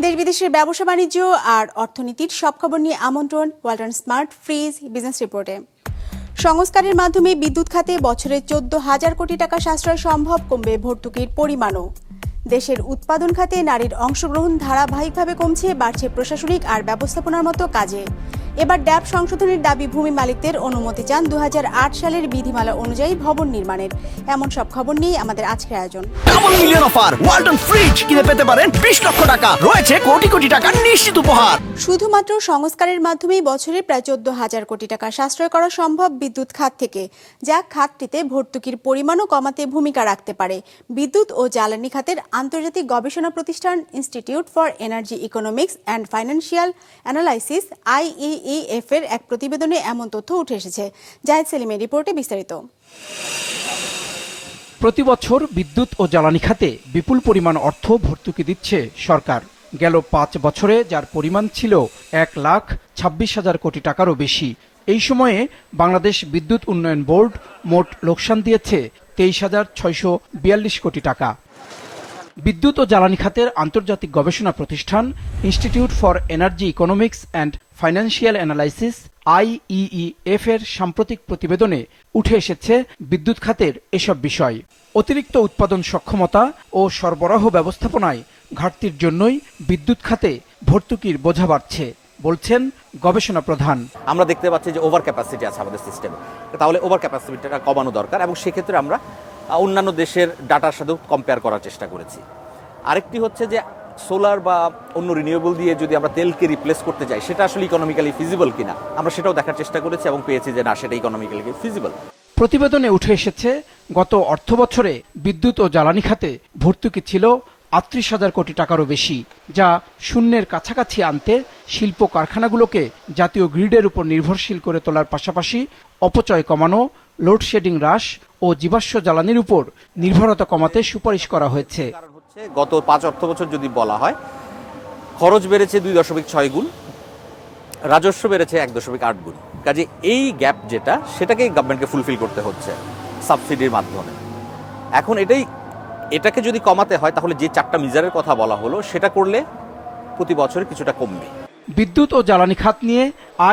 দেশ বিদেশের ব্যবসা বাণিজ্য আর অর্থনীতির সব খবর নিয়ে আমন্ত্রণ ওয়ালটন স্মার্ট ফ্রিজ বিজনেস রিপোর্টে। সংস্কারের মাধ্যমে বিদ্যুৎ খাতে বছরে 14,000 কোটি টাকা সাশ্রয় সম্ভব, কমবে ভর্তুকির পরিমাণও। দেশের উৎপাদন খাতে নারীর অংশগ্রহণ ধারাবাহিকভাবে কমছে, বাড়ছে প্রশাসনিক আর ব্যবস্থাপনার মতো কাজে। এবার ড্যাব সংশোধনের দাবি ভূমি মালিকদের, অনুমতি চান 2008 সালের বিধিমালা অনুযায়ী ভবন নির্মাণের। এমন সব খবর নিয়ে আমাদের আজকের আয়োজন। Double million offer Walton fridge কিনে পেতে পারেন 20 লক্ষ টাকা, রয়েছে কোটি কোটি টাকার নিশ্চিত উপহার। শুধুমাত্র সংস্কারের মাধ্যমেই বছরে প্রায় 14,000 কোটি টাকা সাশ্রয় করা সম্ভব বিদ্যুৎ খাত থেকে, যা খাতটিতে ভর্তুকির পরিমাণও কমাতে ভূমিকা রাখতে পারে। বিদ্যুৎ ও জ্বালানি খাতের আন্তর্জাতিক গবেষণা প্রতিষ্ঠান institute for energy economics and financial analysis IEEF এর এক প্রতিবেদনে এমন তথ্য উঠে এসেছে। জাহিদ সেলিমের রিপোর্টে বিস্তারিত। প্রতি বছর বিদ্যুৎ ও জ্বালানি খাতে বিপুল পরিমাণ অর্থ ভর্তুকি দিচ্ছে সরকার। গেল 5 বছরে যার পরিমাণ ছিল 1,26,000 কোটি টাকারও বেশি। এই সময়ে বাংলাদেশ বিদ্যুৎ উন্নয়ন বোর্ড মোট লোকসান দিয়েছে 23,642 কোটি টাকা। বিদ্যুৎ ও জ্বালানি খাতের আন্তর্জাতিক গবেষণা প্রতিষ্ঠান institute for energy economics and financial analysis IEEF এর সাম্প্রতিক প্রতিবেদনে উঠে এসেছে বিদ্যুৎ খাতের এসব বিষয়। অতিরিক্ত উৎপাদন সক্ষমতা ও সরবরাহ ব্যবস্থাপনায় ঘাটতির জন্যই বিদ্যুৎ খাতে ভর্তুকির বোঝা বাড়ছে, বলছেন গবেষণা প্রধান। আমরা দেখতে পাচ্ছি যে ওভার ক্যাপাসিটি আছে আমাদের সিস্টেমে, তাহলে ওভার ক্যাপাসিটিটা কমানো দরকার এবং সেক্ষেত্রে আমরা অন্যান্য দেশের ডাটার সাথেও কম্পেয়ার করার চেষ্টা করেছি। আরেকটি হচ্ছে যে সোলার বা অন্য রিনিউয়েবল দিয়ে যদি আমরা তেলকে রিপ্লেস করতে যাই, সেটা আসলে ইকোনমিক্যালি ফিজিবল কিনা আমরা সেটাও দেখার চেষ্টা করেছি এবং পেয়েছি যে না, সেটা ইকোনমিক্যালি ফিজিবল। প্রতিবেদনে উঠে এসেছে গত অর্থ বছরে বিদ্যুৎ ও জ্বালানি খাতে ভর্তুকি ছিল 38,000 কোটি টাকারও বেশি, যা শূন্যের কাছাকাছি আনতে শিল্প কারখানাগুলোকে জাতীয় গ্রিডের উপর নির্ভরশীল করে তোলার পাশাপাশি অপচয় কমানো, লোডশেডিং হ্রাস ও জীবাশ্ম জ্বালানির উপর নির্ভরতা কমাতে সুপারিশ করা হয়েছে। গত 5 অর্থ বছর যদি বলা হয়, খরচ বেড়েছে 2.6 গুণ, রাজস্ব বেড়েছে 1.8 গুণ। কাজে এই গ্যাপ যেটা, সেটাকে গভর্নমেন্টকে ফুলফিল করতে হচ্ছে সাবসিডির মাধ্যমে। এখন এটাকে যদি কমাতে হয়, তাহলে যে 4টা মিজারের কথা বলা হলো সেটা করলে প্রতি বছর কিছুটা কমবে। বিদ্যুৎ ও জ্বালানি খাত নিয়ে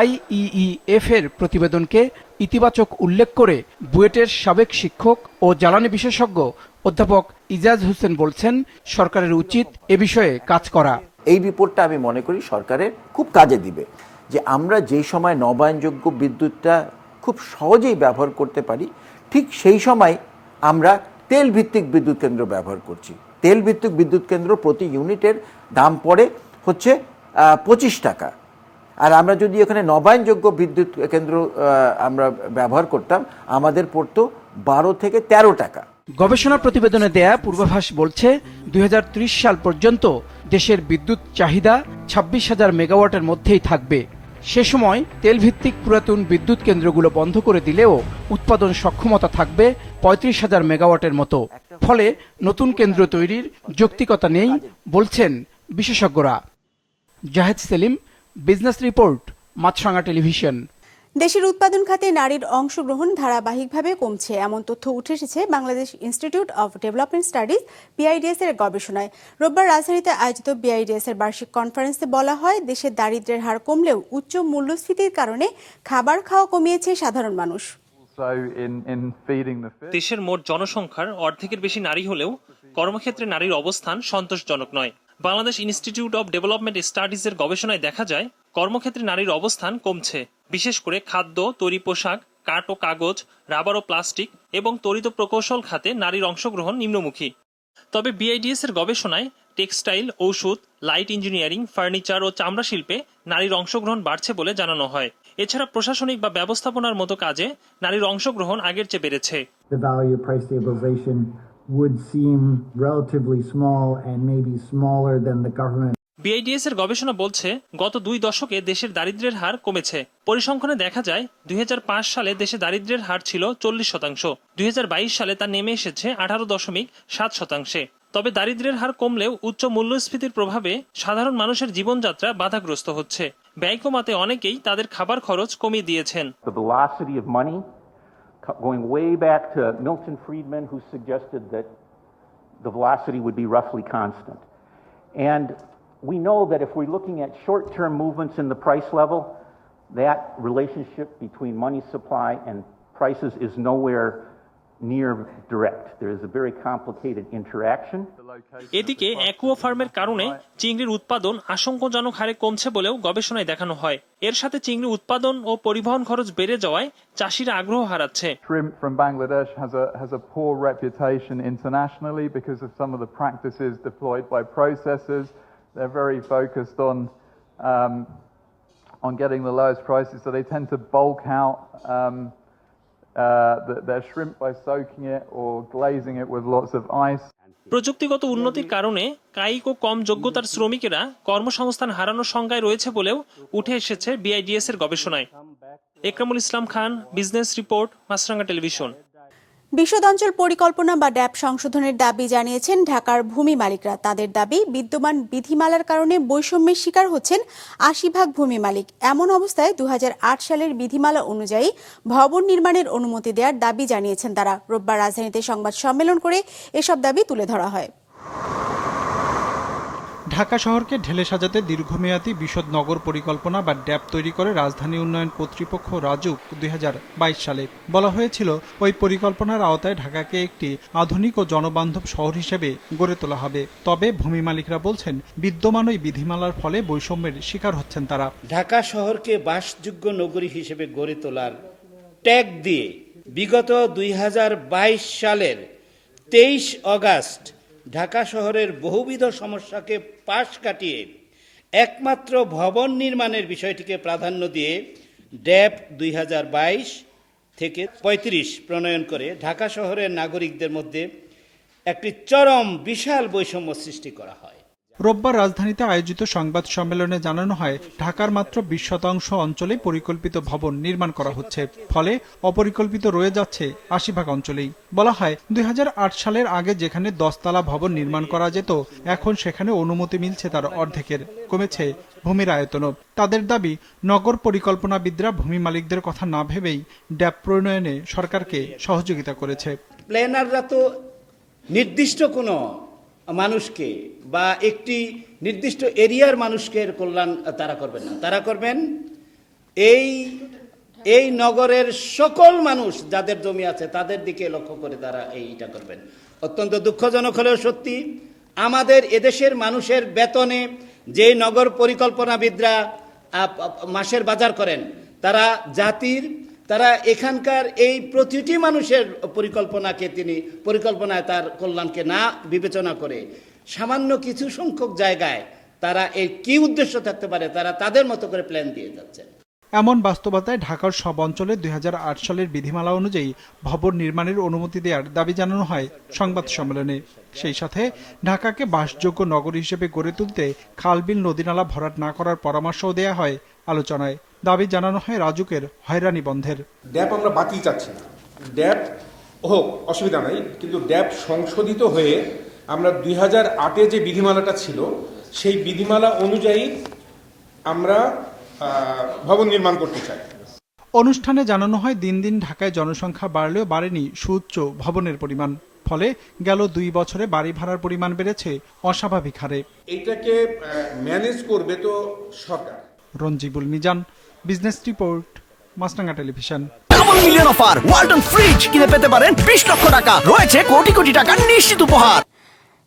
IEEF এর প্রতিবেদনকে ইতিবাচক উল্লেখ করে বুয়েটের সাবেক শিক্ষক ও জ্বালানি বিশেষজ্ঞ অধ্যাপক ইজাজ হোসেন বলছেন, সরকারের উচিত এ বিষয়ে কাজ করা। এই রিপোর্টটা আমি মনে করি সরকারের খুব কাজে দিবে, যে আমরা যেই সময় নবায়নযোগ্য বিদ্যুৎটা খুব সহজেই ব্যবহার করতে পারি, ঠিক সেই সময় আমরা তেল ভিত্তিক বিদ্যুৎ কেন্দ্র ব্যবহার করছি। তেল ভিত্তিক বিদ্যুৎ কেন্দ্র প্রতি ইউনিটের দাম পড়ে হচ্ছে 25 টাকা, আর আমরা যদি এখানে নবায়নযোগ্য বিদ্যুৎ কেন্দ্র আমরা ব্যবহার করতাম, আমাদের পড়তো 12 থেকে 13 টাকা। গবেষণা প্রতিবেদনে দেয়া পূর্বাভাস বলছে 2030 সাল পর্যন্ত দেশের বিদ্যুৎ চাহিদা 26,000 মেগাওয়াটের মধ্যেই থাকবে। সে সময় তেলভিত্তিক পুরাতন বিদ্যুৎ কেন্দ্রগুলো বন্ধ করে দিলেও উৎপাদন সক্ষমতা থাকবে 35,000 মেগাওয়াটের মতো। ফলে নতুন কেন্দ্র তৈরির যৌক্তিকতা নেই, বলছেন বিশেষজ্ঞরা। জাহিদ সেলিম, বিজনেস রিপোর্ট, মাছরাঙা টেলিভিশন। দেশের উৎপাদন খাতে নারীর অংশগ্রহণ ধারাবাহিকভাবে কমছে, এমন তথ্য উঠে এসেছে Bangladesh institute of development studies BIDS এর গবেষণায়। রোববার রাজধানীতে আয়োজিত BIDS এর বার্ষিক কনফারেন্সে বলা হয়, দেশের দারিদ্র্যের হার কমলেও উচ্চ মূল্যস্ফীতির কারণে খাবার খাওয়া কমিয়েছে সাধারণ মানুষ। দেশের মোট জনসংখ্যার অর্ধেকের বেশি নারী হলেও কর্মক্ষেত্রে নারীর অবস্থান সন্তোষজনক নয়। Bangladesh institute of development studies এর গবেষণায় দেখা যায়, কর্মক্ষেত্রে নারীর অবস্থান কমছে, বিশেষ করে খাদ্য, তৈরি পোশাক, কাঠ ও কাগজ, রাবার ও প্লাস্টিক এবং তড়িৎ প্রকৌশল খাতে নারীর অংশগ্রহণ নিম্নমুখী। তবে BIDS এর গবেষণায় টেক্সটাইল, ঔষধ, লাইট ইঞ্জিনিয়ারিং, ফার্নিচার ও চামড়া শিল্পে নারীর অংশগ্রহণ বাড়ছে বলে জানানো হয়। এছাড়া প্রশাসনিক বা ব্যবস্থাপনার মতো কাজে নারীর অংশগ্রহণ আগের চেয়ে বেড়েছে। would seem relatively small and maybe smaller than the government. BIDS এর গবেষণা বলছে, গত 2 দশকে দেশের দারিদ্র্যের হার কমেছে। পরিসংখ্যানে দেখা যায় 2005 সালে দেশে দারিদ্র্যের হার ছিল 40%, 2022 সালে তা নেমে এসেছে 18.7%। তবে দারিদ্র্যের হার কমলেও উচ্চ মূল্যস্ফীতির প্রভাবে সাধারণ মানুষের জীবনযাত্রা বাধাগ্রস্ত হচ্ছে। ব্যয় কমাতে অনেকেই তাদের খাবার খরচ কমিয়ে দিয়েছেন। Going way back to Milton Friedman, who suggested that the velocity would be roughly constant. And we know that if we're looking at short-term movements in the price level, that relationship between money supply and prices is nowhere near direct. There is a very complicated interaction. এদিকে Aqua ফার্মের কারণে চিংড়ির উৎপাদন আশঙ্কাজনক হারে কমছে বলেও গবেষণায় দেখানো হয়। এর সাথে চিংড়ি উৎপাদন ও পরিবহন খরচ বেড়ে যাওয়ায় চাষিরা আগ্রহ হারাচ্ছে। Shrimp from Bangladesh has a poor reputation internationally because of some of the practices deployed by processors. They're very focused on getting the lowest prices, so they tend to bulk out their shrimp by soaking it or glazing it with lots of ice. প্রযুক্তিগত উন্নতির কারণে কায়িক ও কম যোগ্যতার শ্রমিকেরা কর্মসংস্থান হারানোর সংখ্যায় রয়েছে বলেও উঠে এসেছে বিআইডিএস এর গবেষণায়। Ekramul Islam Khan, business report, Maasranga television. বিশদ অঞ্চল পরিকল্পনা বা ড্যাব সংশোধনের দাবি জানিয়েছেন ঢাকার ভূমি মালিকরা। তাদের দাবি, বিদ্যমান বিধিমালার কারণে বৈষম্যের শিকার হচ্ছেন ৮০% ভূমি মালিক। এমন অবস্থায় ২০০৮ সালের বিধিমালা অনুযায়ী ভবন নির্মাণের অনুমতি দেওয়ার দাবি জানিয়েছেন তারা। রোববার রাজধানীতে সংবাদ সম্মেলন করে এসব দাবি তুলে ধরা হয়। ঢাকা শহরকে ঢেলে সাজাতে দীর্ঘমেয়াদী বিশদ নগর পরিকল্পনা বা ড্যাব তৈরি করে রাজধানী উন্নয়ন কর্তৃপক্ষ রাজুক ২০২২ সালে। বলা হয়েছিল, ওই পরিকল্পনার আওতায় ঢাকাকে একটি আধুনিক ও জনবান্ধব শহর হিসেবে গড়ে তোলা হবে। তবে ভূমি মালিকরা বলছেন, বিদ্যমান ওই বিধিমালার ফলে বৈষম্যের শিকার হচ্ছেন তারা। ঢাকা শহরকে বাসযোগ্য নগরী হিসেবে গড়ে তোলার ট্যাগ দিয়ে বিগত ২০২২ সালের ২৩ আগস্ট ঢাকা শহরের বহুবিধ সমস্যাকে পাশ কাটিয়ে একমাত্র ভবন নির্মাণের বিষয়টিকে প্রাধান্য দিয়ে ড্যাব ২০২২ থেকে ৩৫ প্রণয়ন করে ঢাকা শহরের নাগরিকদের মধ্যে একটি চরম বিশাল বৈষম্য সৃষ্টি করা হয়। রোববার রাজধানীতে আয়োজিত সংবাদ সম্মেলনে জানানো হয়, ঢাকার মাত্র ২০% অঞ্চলে পরিকল্পিত ভবন নির্মাণ করা হচ্ছে, ফলে অপরিকল্পিত রয়ে যাচ্ছে ৮০% অঞ্চলেই। বলা হয়, ২০০৮ সালের আগে যেখানে ১০ তলা ভবন নির্মাণ করা যেত, এখন সেখানে অনুমতি মিলছে তার অর্ধেকের। কমেছে ভূমির আয়তনও। তাদের দাবি, নগর পরিকল্পনাবিদরা ভূমি মালিকদের কথা না ভেবেই ড্যাব প্রণয়নে সরকারকে সহযোগিতা করেছে। প্ল্যানাররা তো নির্দিষ্ট কোনো মানুষকে বা একটি নির্দিষ্ট এরিয়ার মানুষকে কল্যাণ তারা করবেন না, তারা করবেন এই নগরের সকল মানুষ যাদের জমি আছে তাদের দিকে লক্ষ্য করে তারা এইটা করবেন। অত্যন্ত দুঃখজনক হলেও সত্যি, আমাদের এদেশের মানুষের বেতনে যে নগর পরিকল্পনাবিদরা মাসের বাজার করেন, তারা এখানকার এই প্রতিটি মানুষের পরিকল্পনায় তার কল্যাণকে না বিবেচনা করে সামান্য কিছু সংখ্যক জায়গায় তারা এর কি উদ্দেশ্য থাকতে পারে তারা তাদের মতো করে প্ল্যান দিয়ে যাচ্ছে। এমন বাস্তবতায় ঢাকার সব অঞ্চলে ২০০৮ সালের বিধিমালা অনুযায়ী ভবন নির্মাণের অনুমতি দেওয়ার দাবি জানানো হয় সংবাদ সম্মেলনে। সেই সাথে ঢাকাকে বাসযোগ্য নগর হিসেবে গড়ে তুলতে খাল-বিল, নদী-নালা ভরাট না করার পরামর্শও দেওয়া হয় আলোচনায়। দাবি জানানো হয় রাজুকের হয়রানি বন্ধের। ড্যাব আমরা বাতিল চাচ্ছি না, ড্যাব হোক, অসুবিধা নাই, কিন্তু ড্যাব সংশোধিত হয়ে আমরা ২০০৮-এ যে বিধিমালাটা ছিল সেই বিধিমালা অনুযায়ী আমরা ভবন নির্মাণ করতে চাই। অনুষ্ঠানে জানানো হয়, দিন দিন ঢাকায় জনসংখ্যা বাড়লেও বাড়েনি সুউচ্চ ভবনের পরিমাণ। ফলে গেল ২ বছরে বাড়ি ভাড়ার পরিমাণ বেড়েছে অস্বাভাবিক হারে। এইটাকে ম্যানেজ করবে তো সরকার। Ranjibul Mizan, business report, Maasranga television. Double million offer, Walton fridge কিনে পেতে পারেন ২০ লক্ষ টাকা, রয়েছে কোটি কোটি টাকার নিশ্চিত উপহার।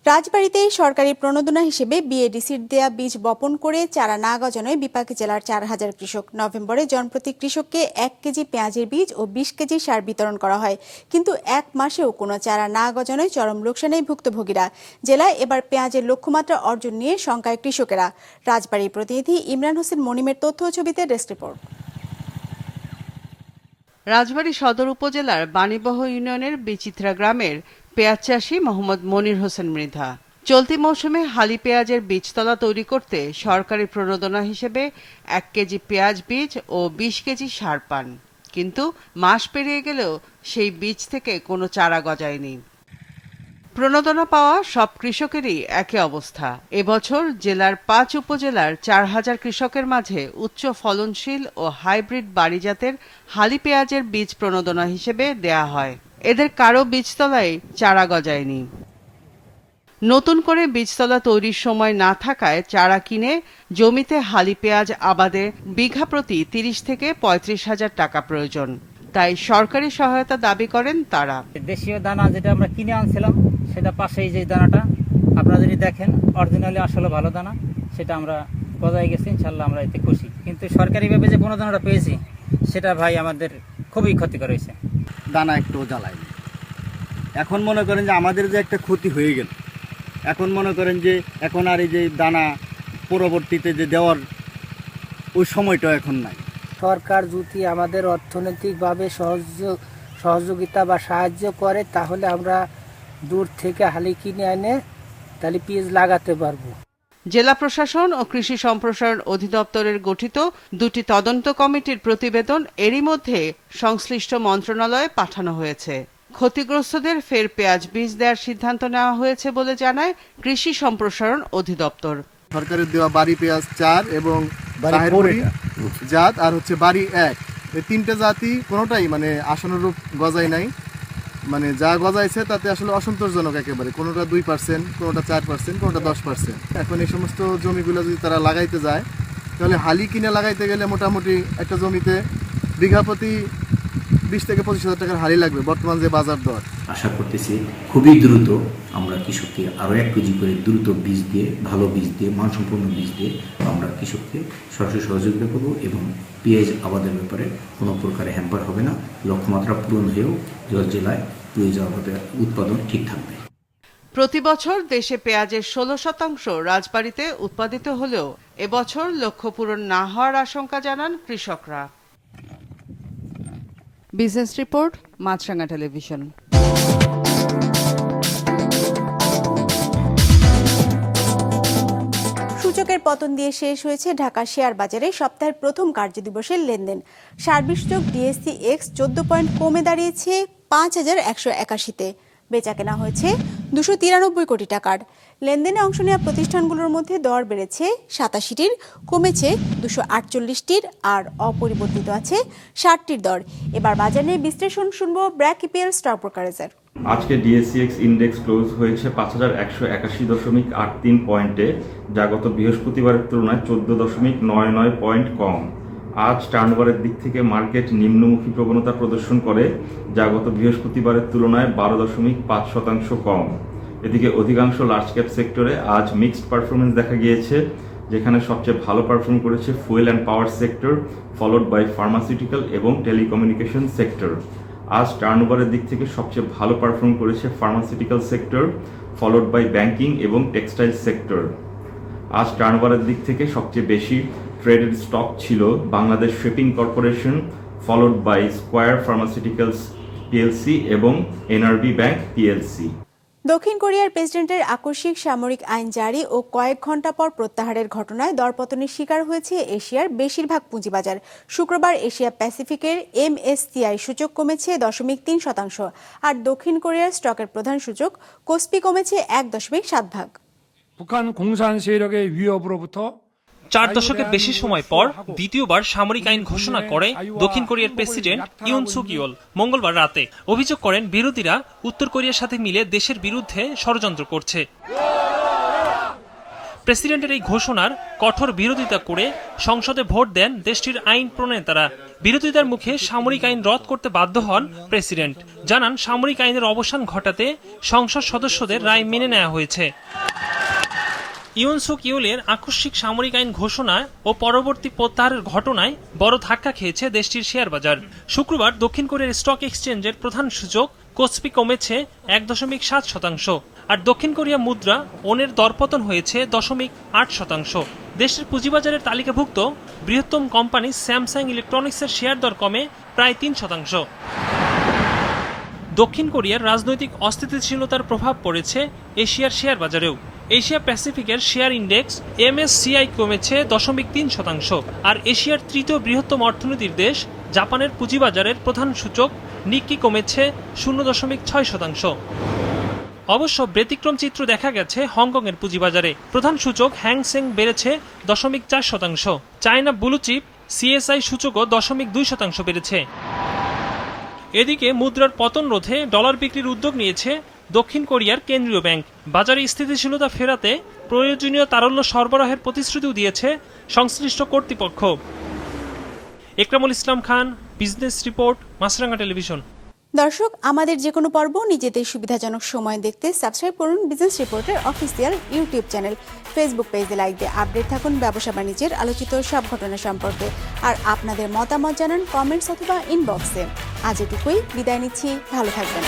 রাজবাড়ীতে সরকারি প্রণোদনা হিসেবে বিএডিসির দেয়া বীজ বপন করে চারা না গজানোয় বিপাকে জেলার ৪,০০০ কৃষক। নভেম্বরে জনপ্রতি কৃষককে ১ কেজি পেঁয়াজের বীজ ও ২০ কেজি সার বিতরণ করা হয়, কিন্তু ১ মাসেও কোনো চারা না গজানোয় চরম লোকসানে ভুক্তভোগীরা। জেলায় এবার পেঁয়াজের লক্ষ্যমাত্রা অর্জন নিয়ে শঙ্কায় কৃষকেরা। রাজবাড়ীর প্রতিনিধি ইমরান হোসেন মনিমের তথ্য ও ছবিতে ডেস্ক রিপোর্ট। রাজবাড়ী সদর উপজেলার বাণীবহ ইউনিয়নের বিচিত্রা গ্রামের পেঁয়াজ চাষী মোহাম্মদ মনির হোসেন মৃধা চলতি মৌসুমে হালি পেঁয়াজের বীজতলা তৈরি করতে সরকারি প্রণোদনা হিসেবে ১ কেজি পেঁয়াজ বীজ ও ২০ কেজি সার পান, কিন্তু মাস পেরিয়ে গেলেও সেই বীজ থেকে কোনো চারা গজায়নি। প্রণোদনা পাওয়া সব কৃষকেরই একই অবস্থা। এবছর জেলার ৫ উপজেলার ৪,০০০ কৃষকের মাঝে উচ্চ ফলনশীল ও হাইব্রিড বাড়ি জাতের হালি পেঁয়াজের বীজ প্রণোদনা হিসেবে দেয়া হয়। এদের কারো বীজতলায় চারা গজায়নি। নতুন করে বীজতলা তৈরির সময় না থাকায় চারা কিনে জমিতে হালি পেঁয়াজ আবাদে বিঘা প্রতি ৩০ থেকে ৩৫,০০০ টাকা প্রয়োজন। তাই সরকারি সহায়তা দাবি করেন তারা। দেশীয় দানা যেটা আমরা কিনে আনছিলাম সেটা পাশেই যে দানাটা আপনারা যদি দেখেন অরিজিনালি আসলে ভালো দানা, সেটা আমরা বজায় গেছি, ইনশাল্লাহ আমরা এতে খুশি। কিন্তু সরকারিভাবে যে প্রণোদনাটা পেয়েছি সেটা ভাই আমাদের খুবই ক্ষতিকর হয়েছে। দানা একটু জ্বালায়নি। এখন মনে করেন যে আমাদের যে একটা ক্ষতি হয়ে গেল, এখন মনে করেন যে এখন আর এই যে দানা পরবর্তীতে যে দেওয়ার ওই সময়টা এখন নাই। সরকার যদি আমাদের অর্থনৈতিকভাবে সহযোগিতা বা সাহায্য করে তাহলে আমরা দূর থেকে হালি কিনে এনে তাহলে পেঁয়াজ লাগাতে পারবো। জেলা প্রশাসন ও কৃষি সম্প্রসারণ অধিদপ্তরের গঠিত দুটি তদন্ত কমিটির প্রতিবেদন এরই মধ্যে সংশ্লিষ্ট মন্ত্রণালয়ে পাঠানো হয়েছে। ক্ষতিগ্রস্তদের ফের পেঁয়াজ বীজ দেওয়ার সিদ্ধান্ত নেওয়া হয়েছে বলে জানায় কৃষি সম্প্রসারণ অধিদপ্তর। সরকারের দেওয়া বাড়ি পেঁয়াজ 4 এবং জাত আর হচ্ছে বাড়ি 1, এই তিনটে জাতি কোনোটাই মানে আশানুরূপ গজায় নাই। মানে যা গজাইছে তাতে আসলে অসন্তোষজনক একেবারে। কোনোটা 2%, কোনোটা 4%, কোনোটা 10%। এখন এই সমস্ত জমিগুলো যদি তারা লাগাইতে যায় তাহলে হালি কিনে লাগাইতে গেলে মোটামুটি একটা জমিতে বিঘা প্রতি 20 থেকে 25,000 টাকার হালি লাগবে বর্তমান যে বাজার দর। আশা করতেছি খুবই দ্রুত আমরা কৃষককে আরও 1 কেজি করে দ্রুত বীজ দিয়ে, ভালো বীজ দিয়ে, মানসম্পন্ন বীজ দিয়ে আমরা কৃষককে সরাসরি সহযোগিতা করব এবং পেঁয়াজ আবাদের ব্যাপারে কোনো প্রকারে হ্যাম্পার হবে না। লক্ষ্যমাত্রা পূরণ হয়েও জেলায় পেঁয়াজ আবাদের উৎপাদন ঠিক থাকবে। প্রতি বছর দেশে পেঁয়াজের 16% রাজবাড়িতে উৎপাদিত হলেও এবছর লক্ষ্য পূরণ না হওয়ার আশঙ্কা জানান কৃষকরা। বিজনেস রিপোর্ট, মাছরাঙা টেলিভিশন। সূচকের পতন দিয়ে শেষ হয়েছে ঢাকা শেয়ার বাজারে সপ্তাহের প্রথম কার্যদিবসের লেনদেন। সার্বিক সূচক ডিএসসি এক্স 14 পয়েন্ট কমে দাঁড়িয়েছে 5,181-তে। বেচা কেনা হয়েছে 293 কোটি টাকার। লেনদেনে অংশ নেওয়া প্রতিষ্ঠানগুলোর মধ্যে দর বেড়েছে 87টির, কমেছে 248টির আর অপরিবর্তিত আছে 60টির দর। এবার বাজার নিয়ে বিশ্লেষণ শুনবো ব্র্যাক ইপিএল স্টক ব্রোকারেজের। আজকে ডিএসসিএক্স ইন্ডেক্স ক্লোজ হয়েছে 5,181.83 পয়েন্টে, যা গত বৃহস্পতিবারের তুলনায় 14.99 পয়েন্ট কম। আজ টার্নওভারের দিক থেকে মার্কেট নিম্নমুখী প্রবণতা প্রদর্শন করে, যা গত বৃহস্পতিবারের তুলনায় 12.5% কম। এদিকে অধিকাংশ লার্জ ক্যাপ সেক্টরে আজ মিক্সড পারফরমেন্স দেখা গিয়েছে, যেখানে সবচেয়ে ভালো পারফর্ম করেছে fuel and power sector, followed by pharmaceutical এবং টেলিকমিউনিকেশন সেক্টর। আজ টার্নওভারের দিক থেকে সবচেয়ে ভালো পারফর্ম করেছে pharmaceutical sector, followed by banking এবং টেক্সটাইল সেক্টর। আজ টার্নওভারের দিক থেকে সবচেয়ে বেশি ট্রেডেড স্টক ছিল Bangladesh shipping corporation, followed by square pharmaceuticals PLC এবং এনআরবি ব্যাংক পিএলসি। দক্ষিণ কোরিয়ার প্রেসিডেন্টের আকস্মিক সামরিক আইন জারি ও কয়েক ঘন্টা পর প্রত্যাহারের ঘটনায় দরপতনের শিকার হয়েছে এশিয়ার বেশিরভাগ পুঁজিবাজার। শুক্রবার এশিয়া প্যাসিফিকের MSCI সূচক কমেছে 0.3%, আর দক্ষিণ কোরিয়ার স্টকের প্রধান সূচক কোসপি কমেছে 1.7%। 북한 공산 세력의 위협으로부터 4 দশকের বেশি সময় পর দ্বিতীয়বার সামরিক আইন ঘোষণা করে দক্ষিণ কোরিয়ার প্রেসিডেন্ট ইউন সুক ইয়োল মঙ্গলবার রাতে। অভিযোগ করেন বিরোধীরা উত্তর কোরিয়ার সাথে মিলে দেশের বিরুদ্ধে ষড়যন্ত্র করছে। প্রেসিডেন্টের এই ঘোষণার কঠোর বিরোধিতা করে সংসদে ভোট দেন দেশটির আইন প্রণেতারা। বিরোধিতার মুখে সামরিক আইন রদ করতে বাধ্য হন প্রেসিডেন্ট। জানান সামরিক আইনের অবসান ঘটাতে সংসদ সদস্যদের রায় মেনে নেওয়া হয়েছে। ইউন সুক ইয়োলের আকস্মিক সামরিক আইন ঘোষণা ও পরবর্তী প্রত্যাহারের ঘটনায় বড় ধাক্কা খেয়েছে দেশটির শেয়ার বাজার। শুক্রবার দক্ষিণ কোরিয়ার স্টক এক্সচেঞ্জের প্রধান সূচক কোসপি কমেছে 1.7%, আর দক্ষিণ কোরিয়া মুদ্রা ওনের দরপতন হয়েছে 0.8%। দেশের পুঁজিবাজারের তালিকাভুক্ত বৃহত্তম কোম্পানি স্যামসাং ইলেকট্রনিক্সের শেয়ার দর কমে প্রায় 3%। দক্ষিণ কোরিয়ার রাজনৈতিক অস্থিতিশীলতার প্রভাব পড়েছে এশিয়ার শেয়ার বাজারেও। এশিয়া প্যাসিফিকের শেয়ার ইন্ডেক্স MSCI কমেছে 0.3%, আর এশিয়ার তৃতীয় বৃহত্তম অর্থনীতির দেশ জাপানের পুঁজিবাজারের প্রধান সূচক নিক্কি কমেছে 0.6%। অবশ্য ব্যতিক্রম চিত্র দেখা গেছে হংকংয়ের পুঁজিবাজারে। প্রধান সূচক হ্যাংসেং বেড়েছে 0.4%। চায়না ব্লুচিপ CSI সূচকও 0.2% বেড়েছে। এদিকে মুদ্রার পতন রোধে ডলার বিক্রির উদ্যোগ নিয়েছে দক্ষিণ কোরিয়ার কেন্দ্রীয় ব্যাংক। বাজারে স্থিতিশীলতা ফেরাতে প্রয়োজনীয় তারল্য সরবরাহের প্রতিশ্রুতিও দিয়েছে সংশ্লিষ্ট কর্তৃপক্ষ। একরামুল ইসলাম খান, বিজনেস রিপোর্ট, মাছরাঙা টেলিভিশন। দর্শক, আমাদের যে কোনো পর্ব নিজেদের সুবিধাজনক সময় দেখতে সাবস্ক্রাইব করুন বিজনেস রিপোর্টের অফিসিয়াল ইউটিউব চ্যানেল। ফেসবুক পেজে লাইক দিয়ে আপডেট থাকুন ব্যবসা বাণিজ্যের আলোচিত সব ঘটনা সম্পর্কে। আর আপনাদের মতামত জানান কমেন্টস অথবা ইনবক্সে। আজ এটুকুই, বিদায় নিচ্ছি, ভালো থাকবেন।